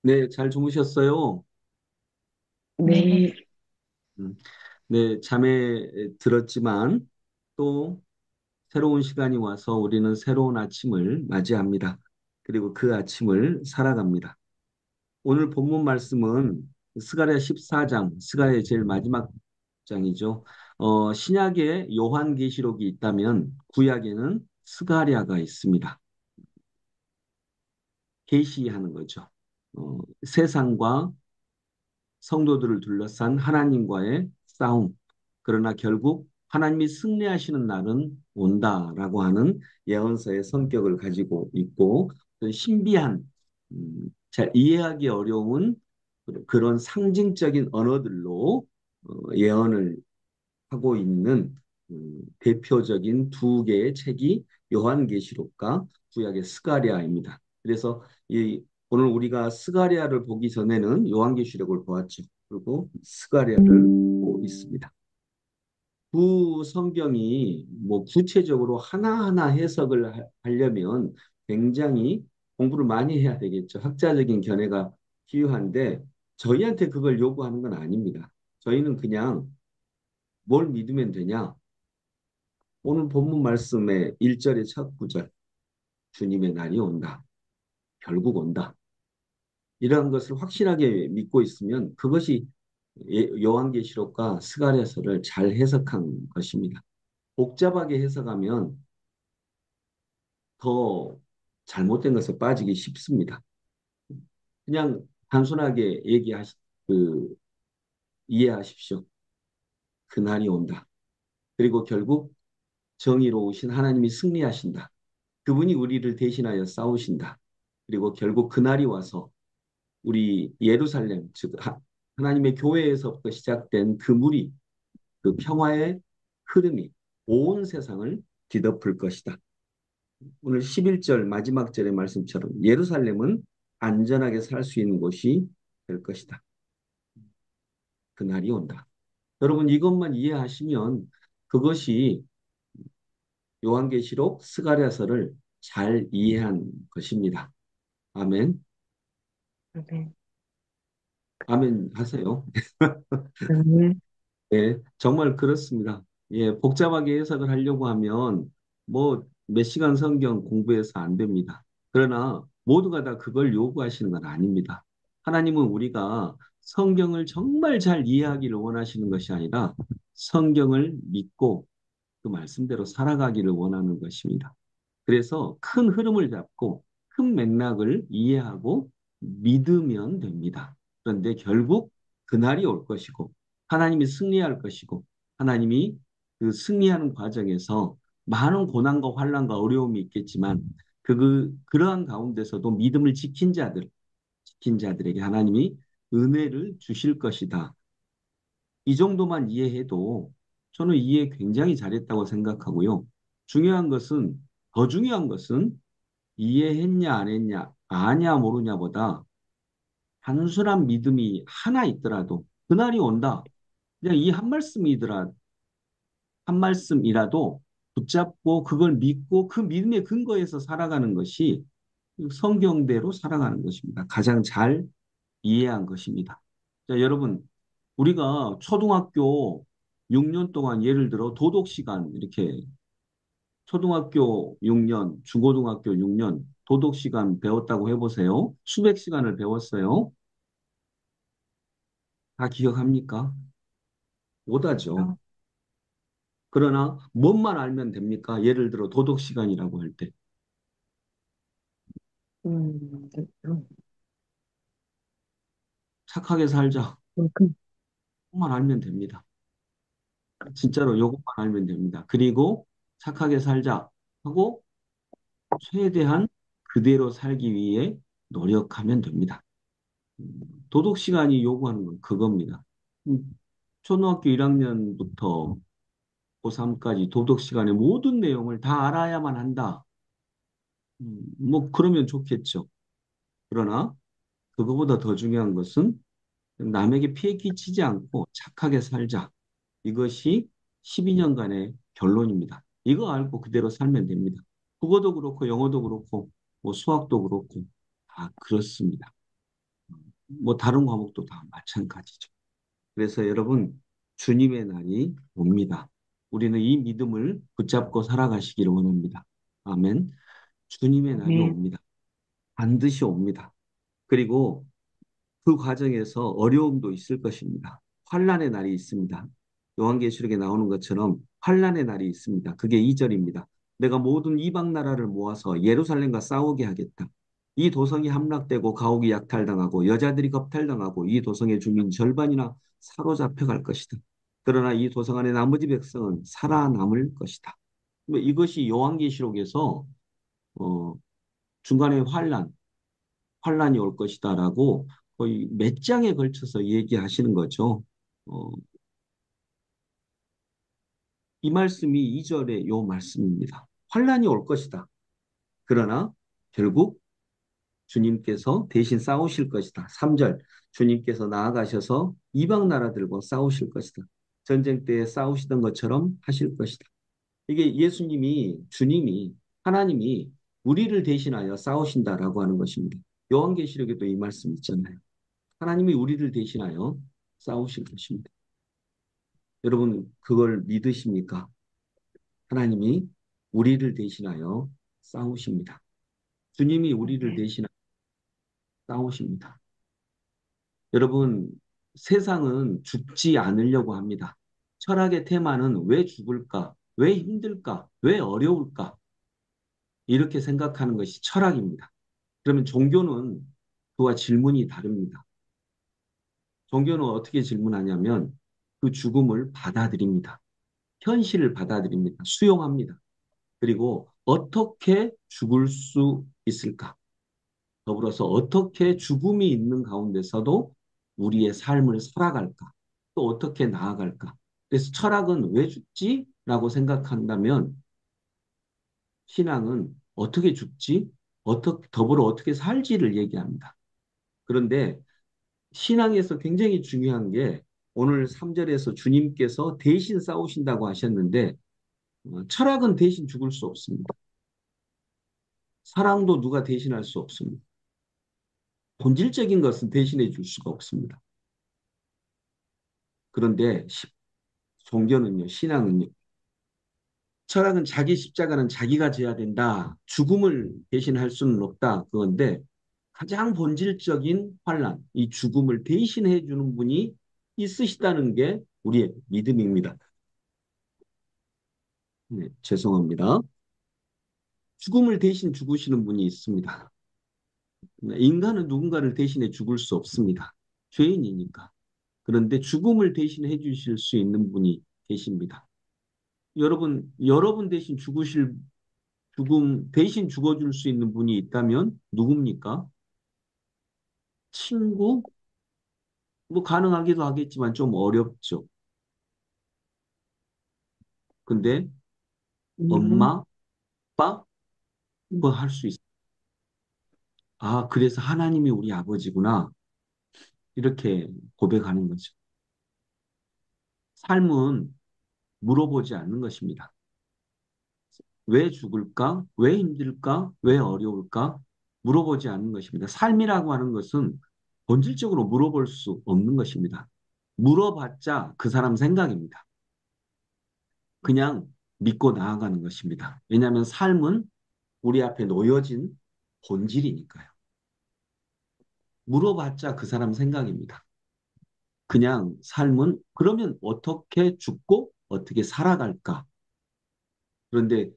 네, 잘 주무셨어요? 네, 음, 네, 잠에 들었지만 또 새로운 시간이 와서 우리는 새로운 아침을 맞이합니다. 그리고 그 아침을 살아갑니다. 오늘 본문 말씀은 스가랴 14장, 스가랴의 제일 마지막 장이죠. 신약에 요한계시록이 있다면 구약에는 스가랴가 있습니다. 계시하는 거죠. 세상과 성도들을 둘러싼 하나님과의 싸움. 그러나 결국 하나님이 승리하시는 날은 온다라고 하는 예언서의 성격을 가지고 있고 신비한 잘 이해하기 어려운 그런 상징적인 언어들로 예언을 하고 있는 대표적인 두 개의 책이 요한계시록과 구약의 스가랴입니다. 그래서 오늘 우리가 스가랴를 보기 전에는 요한계시록을 보았죠. 그리고 스가랴를 보고 있습니다. 두 성경이 뭐 구체적으로 하나하나 해석을 하려면 굉장히 공부를 많이 해야 되겠죠. 학자적인 견해가 필요한데 저희한테 그걸 요구하는 건 아닙니다. 저희는 그냥 뭘 믿으면 되냐? 오늘 본문 말씀의 1절의 첫 구절, 주님의 날이 온다. 결국 온다. 이러한 것을 확실하게 믿고 있으면 그것이 요한계시록과 스가랴서를 잘 해석한 것입니다. 복잡하게 해석하면 더 잘못된 것에 빠지기 쉽습니다. 그냥 단순하게 그, 이해하십시오. 그날이 온다. 그리고 결국 정의로우신 하나님이 승리하신다. 그분이 우리를 대신하여 싸우신다. 그리고 결국 그날이 와서 우리 예루살렘, 즉 하나님의 교회에서부터 시작된 그 무리, 그 평화의 흐름이 온 세상을 뒤덮을 것이다. 오늘 11절 마지막 절의 말씀처럼 예루살렘은 안전하게 살 수 있는 곳이 될 것이다. 그날이 온다. 여러분 이것만 이해하시면 그것이 요한계시록 스가랴서를 잘 이해한 것입니다. 아멘. 네, 아멘 하세요. 네, 예, 정말 그렇습니다. 예, 복잡하게 해석을 하려고 하면 뭐 몇 시간 성경 공부해서 안 됩니다. 그러나 모두가 다 그걸 요구하시는 건 아닙니다. 하나님은 우리가 성경을 정말 잘 이해하기를 원하시는 것이 아니라 성경을 믿고 그 말씀대로 살아가기를 원하는 것입니다. 그래서 큰 흐름을 잡고 큰 맥락을 이해하고 믿으면 됩니다. 그런데 결국 그날이 올 것이고 하나님이 승리할 것이고 하나님이 그 승리하는 과정에서 많은 고난과 환난과 어려움이 있겠지만 그러한 가운데서도 믿음을 지킨 자들에게 하나님이 은혜를 주실 것이다. 이 정도만 이해해도 저는 이해 굉장히 잘했다고 생각하고요. 더 중요한 것은 이해했냐, 안 했냐, 아냐, 모르냐보다 단순한 믿음이 하나 있더라도 그날이 온다. 그냥 이 한 말씀이라도 붙잡고 그걸 믿고 그 믿음의 근거에서 살아가는 것이 성경대로 살아가는 것입니다. 가장 잘 이해한 것입니다. 자, 여러분, 우리가 초등학교 6년 동안 예를 들어 도덕 시간 이렇게 초등학교 6년, 중고등학교 6년 도덕 시간 배웠다고 해보세요. 수백 시간을 배웠어요. 다 기억합니까? 못하죠. 아, 그러나 뭔만 알면 됩니까? 예를 들어 도덕 시간이라고 할 때. 네, 착하게 살자. 그만큼, 그것만 알면 됩니다. 진짜로 이것만 알면 됩니다. 그리고 착하게 살자 하고 최대한 그대로 살기 위해 노력하면 됩니다. 도덕 시간이 요구하는 건 그겁니다. 초등학교 1학년부터 고3까지 도덕 시간의 모든 내용을 다 알아야만 한다. 뭐 그러면 좋겠죠. 그러나 그거보다 더 중요한 것은 남에게 피해 끼치지 않고 착하게 살자. 이것이 12년간의 결론입니다. 이거 알고 그대로 살면 됩니다. 국어도 그렇고 영어도 그렇고 뭐 수학도 그렇고 다 그렇습니다. 뭐 다른 과목도 다 마찬가지죠. 그래서 여러분, 주님의 날이 옵니다. 우리는 이 믿음을 붙잡고 살아가시기를 원합니다. 아멘. 주님의 날이 아멘. 옵니다. 반드시 옵니다. 그리고 그 과정에서 어려움도 있을 것입니다. 환란의 날이 있습니다. 요한계시록에 나오는 것처럼 환란의 날이 있습니다. 그게 2절입니다. 내가 모든 이방 나라를 모아서 예루살렘과 싸우게 하겠다. 이 도성이 함락되고 가옥이 약탈당하고 여자들이 겁탈당하고 이 도성의 주민 절반이나 사로잡혀 갈 것이다. 그러나 이 도성 안에 나머지 백성은 살아남을 것이다. 뭐 이것이 요한계시록에서 어, 중간에 환란이 올 것이다라고 거의 몇 장에 걸쳐서 얘기하시는 거죠. 어, 이 말씀이 2절의 요 말씀입니다. 환란이 올 것이다. 그러나 결국 주님께서 대신 싸우실 것이다. 3절 주님께서 나아가셔서 이방 나라들과 싸우실 것이다. 전쟁 때 싸우시던 것처럼 하실 것이다. 이게 주님이 하나님이 우리를 대신하여 싸우신다라고 하는 것입니다. 요한계시록에도 이 말씀 있잖아요. 하나님이 우리를 대신하여 싸우실 것입니다. 여러분, 그걸 믿으십니까? 하나님이 우리를 대신하여 싸우십니다. 주님이 우리를 아멘. 대신하여 싸우십니다. 여러분, 세상은 죽지 않으려고 합니다. 철학의 테마는 왜 죽을까? 왜 힘들까? 왜 어려울까? 이렇게 생각하는 것이 철학입니다. 그러면 종교는 그와 질문이 다릅니다. 종교는 어떻게 질문하냐면 그 죽음을 받아들입니다. 현실을 받아들입니다. 수용합니다. 그리고 어떻게 죽을 수 있을까? 더불어서 어떻게 죽음이 있는 가운데서도 우리의 삶을 살아갈까? 또 어떻게 나아갈까? 그래서 철학은 왜 죽지? 라고 생각한다면 신앙은 어떻게 죽지? 더불어 어떻게 살지를 얘기합니다. 그런데 신앙에서 굉장히 중요한 게 오늘 3절에서 주님께서 대신 싸우신다고 하셨는데 철학은 대신 죽을 수 없습니다. 사랑도 누가 대신할 수 없습니다. 본질적인 것은 대신해 줄 수가 없습니다. 그런데 종교는요, 신앙은요, 철학은 자기 십자가는 자기가 져야 된다. 죽음을 대신할 수는 없다. 그건데 가장 본질적인 환란, 이 죽음을 대신해 주는 분이 있으시다는 게 우리의 믿음입니다. 네, 죄송합니다. 죽음을 대신 죽으시는 분이 있습니다. 인간은 누군가를 대신해 죽을 수 없습니다. 죄인이니까. 그런데 죽음을 대신해 주실 수 있는 분이 계십니다. 여러분 대신 죽어줄 수 있는 분이 있다면 누굽니까? 친구? 뭐 가능하기도 하겠지만 좀 어렵죠. 근데 음, 엄마, 아빠? 뭐 할 수 있어. 아, 그래서 하나님이 우리 아버지구나. 이렇게 고백하는 거죠. 삶은 물어보지 않는 것입니다. 왜 죽을까? 왜 힘들까? 왜 어려울까? 물어보지 않는 것입니다. 삶이라고 하는 것은 본질적으로 물어볼 수 없는 것입니다. 물어봤자 그 사람 생각입니다. 그냥 믿고 나아가는 것입니다. 왜냐하면 삶은 우리 앞에 놓여진 본질이니까요. 물어봤자 그 사람 생각입니다. 그냥 삶은 그러면 어떻게 죽고 어떻게 살아갈까? 그런데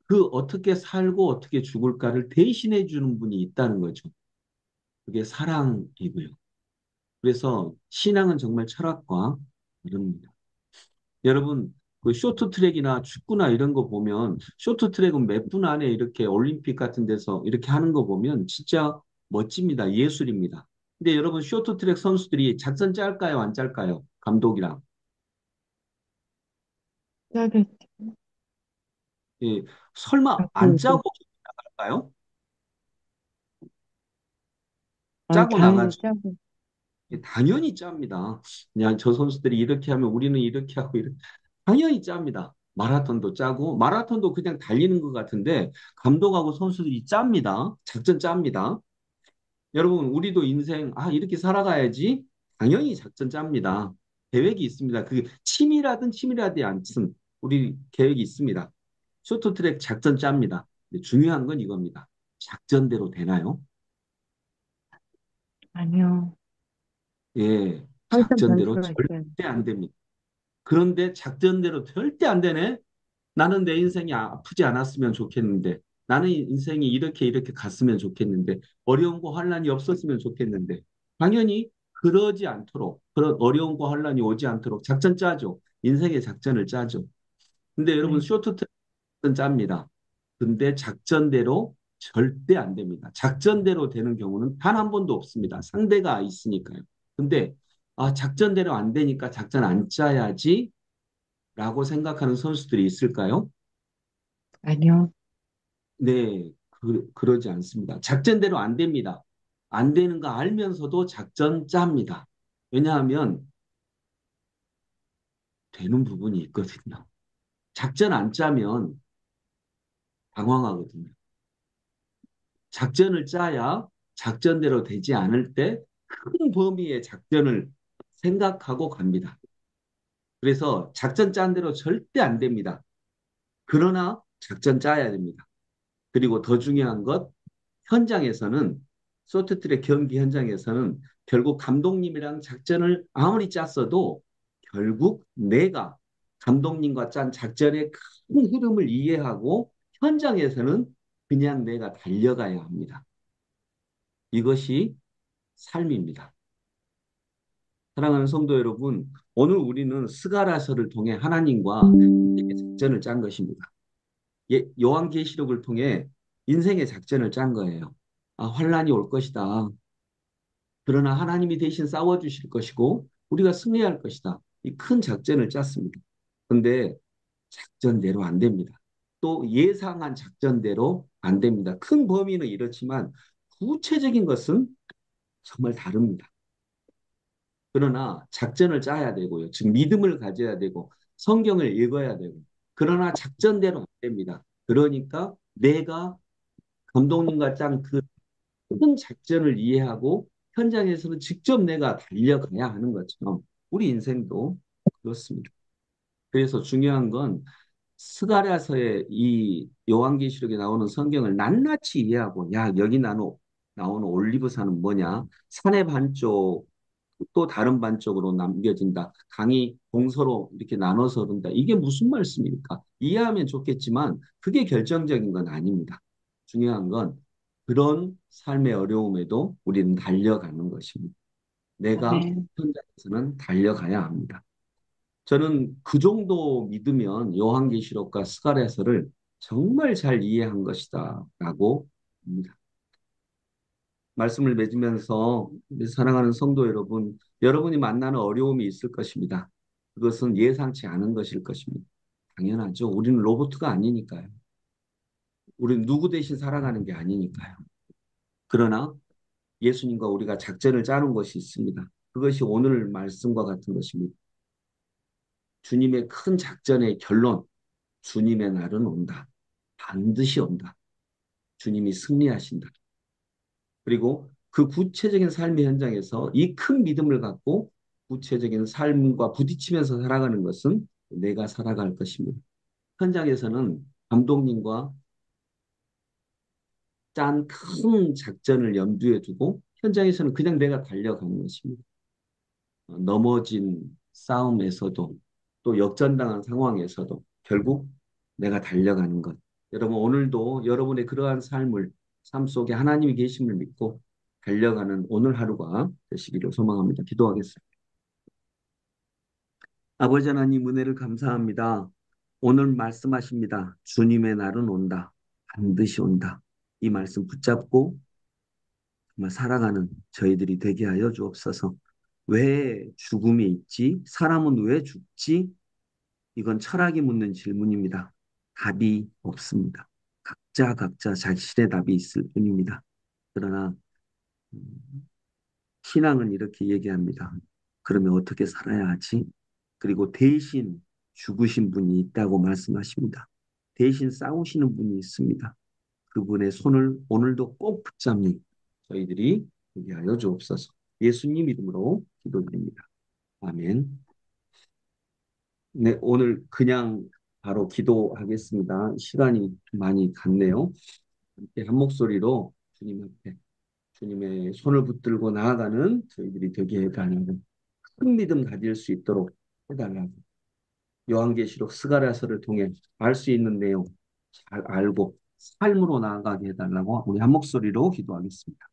그 어떻게 살고 어떻게 죽을까를 대신해 주는 분이 있다는 거죠. 그게 사랑이고요. 그래서 신앙은 정말 철학과 다릅니다. 여러분, 그 쇼트트랙이나 축구나 이런 거 보면 쇼트트랙은 몇 분 안에 이렇게 올림픽 같은 데서 이렇게 하는 거 보면 진짜 멋집니다. 예술입니다. 근데 여러분 쇼트트랙 선수들이 작전 짤까요? 안 짤까요? 감독이랑. 짜게, 예, 설마 안 자꾸, 짜고 나갈까요? 짜고 당연히 나가죠. 짜고. 예, 당연히 짭니다. 그냥 저 선수들이 이렇게 하면 우리는 이렇게 하고 당연히 짭니다. 마라톤도 짜고 마라톤도 그냥 달리는 것 같은데 감독하고 선수들이 짭니다. 작전 짭니다. 여러분, 우리도 인생, 이렇게 살아가야지. 당연히 작전 짭니다. 계획이 있습니다. 그 치밀하든 치밀하지 않든 우리 계획이 있습니다. 쇼트트랙 작전 짭니다. 근데 중요한 건 이겁니다. 작전대로 되나요? 아니요. 예, 항상 작전대로 변수가 있어요. 절대 안 됩니다. 그런데 작전대로 절대 안 되네? 나는 내 인생이 아프지 않았으면 좋겠는데, 나는 인생이 이렇게 이렇게 갔으면 좋겠는데, 어려움과 환란이 없었으면 좋겠는데, 당연히 그러지 않도록, 그런 어려움과 환란이 오지 않도록 작전 짜죠. 인생의 작전을 짜죠. 근데 여러분, 네. 쇼트트랙은 짭니다. 근데 작전대로 절대 안 됩니다. 작전대로 되는 경우는 단 한 번도 없습니다. 상대가 있으니까요. 근데, 작전대로 안 되니까 작전 안 짜야지 라고 생각하는 선수들이 있을까요? 아니요. 네, 그러지 않습니다. 작전대로 안 됩니다. 안 되는 거 알면서도 작전 짭니다. 왜냐하면 되는 부분이 있거든요. 작전 안 짜면 당황하거든요. 작전을 짜야 작전대로 되지 않을 때 큰 범위의 작전을 생각하고 갑니다. 그래서 작전 짠 대로 절대 안 됩니다. 그러나 작전 짜야 됩니다. 그리고 더 중요한 것, 현장에서는 쇼트트랙 경기 현장에서는 결국 감독님이랑 작전을 아무리 짰어도 결국 내가 감독님과 짠 작전의 큰 흐름을 이해하고 현장에서는 그냥 내가 달려가야 합니다. 이것이 삶입니다. 사랑하는 성도 여러분, 오늘 우리는 스가랴서를 통해 하나님과 인생의 작전을 짠 것입니다. 요한계시록을 통해 인생의 작전을 짠 거예요. 환란이 올 것이다. 그러나 하나님이 대신 싸워주실 것이고 우리가 승리할 것이다. 이 큰 작전을 짰습니다. 그런데 작전대로 안 됩니다. 또 예상한 작전대로 안 됩니다. 큰 범위는 이렇지만 구체적인 것은 정말 다릅니다. 그러나 작전을 짜야 되고요. 즉 믿음을 가져야 되고 성경을 읽어야 되고 그러나 작전대로 안 됩니다. 그러니까 내가 감독님과 짠 그 큰 작전을 이해하고 현장에서는 직접 내가 달려가야 하는 것처럼 우리 인생도 그렇습니다. 그래서 중요한 건 스가랴서의 이 요한계시록에 나오는 성경을 낱낱이 이해하고 야 여기 나오는 올리브산은 뭐냐 산의 반쪽 또 다른 반쪽으로 남겨진다 강이 동서로 이렇게 나눠서 흐른다 이게 무슨 말씀입니까? 이해하면 좋겠지만 그게 결정적인 건 아닙니다. 중요한 건 그런 삶의 어려움에도 우리는 달려가는 것입니다. 내가 아멘. 현장에서는 달려가야 합니다. 저는 그 정도 믿으면 요한계시록과 스가랴서를 정말 잘 이해한 것이다라고 봅니다. 말씀을 맺으면서 사랑하는 성도 여러분, 여러분이 만나는 어려움이 있을 것입니다. 그것은 예상치 않은 것일 것입니다. 당연하죠. 우리는 로봇가 아니니까요. 우리는 누구 대신 살아가는 게 아니니까요. 그러나 예수님과 우리가 작전을 짜는 것이 있습니다. 그것이 오늘 말씀과 같은 것입니다. 주님의 큰 작전의 결론, 주님의 날은 온다. 반드시 온다. 주님이 승리하신다. 그리고 그 구체적인 삶의 현장에서 이 큰 믿음을 갖고 구체적인 삶과 부딪히면서 살아가는 것은 내가 살아갈 것입니다. 현장에서는 감독님과 짠 큰 작전을 염두에 두고 현장에서는 그냥 내가 달려가는 것입니다. 넘어진 싸움에서도 또 역전당한 상황에서도 결국 내가 달려가는 것. 여러분 오늘도 여러분의 그러한 삶 속에 하나님이 계심을 믿고 달려가는 오늘 하루가 되시기를 소망합니다. 기도하겠습니다. 아버지 하나님 은혜를 감사합니다. 오늘 말씀하십니다. 주님의 날은 온다. 반드시 온다. 이 말씀 붙잡고 정말 살아가는 저희들이 되게 하여 주옵소서. 왜 죽음이 있지? 사람은 왜 죽지? 이건 철학이 묻는 질문입니다. 답이 없습니다. 각자 자신의 답이 있을 뿐입니다. 그러나 음, 신앙은 이렇게 얘기합니다. 그러면 어떻게 살아야 하지? 그리고 대신 죽으신 분이 있다고 말씀하십니다. 대신 싸우시는 분이 있습니다. 그분의 손을 오늘도 꼭 붙잡니 저희들이 되게 하여 주옵소서. 예수님 이름으로 기도드립니다. 아멘. 네, 오늘 그냥 바로 기도하겠습니다. 시간이 많이 갔네요. 함께 한 목소리로 주님 앞에 주님의 손을 붙들고 나아가는 저희들이 되게 해달라고 큰 믿음 가질 수 있도록 해달라고 요한계시록 스가랴서를 통해 알 수 있는 내용 잘 알고 삶으로 나아가게 해달라고 우리 한 목소리로 기도하겠습니다.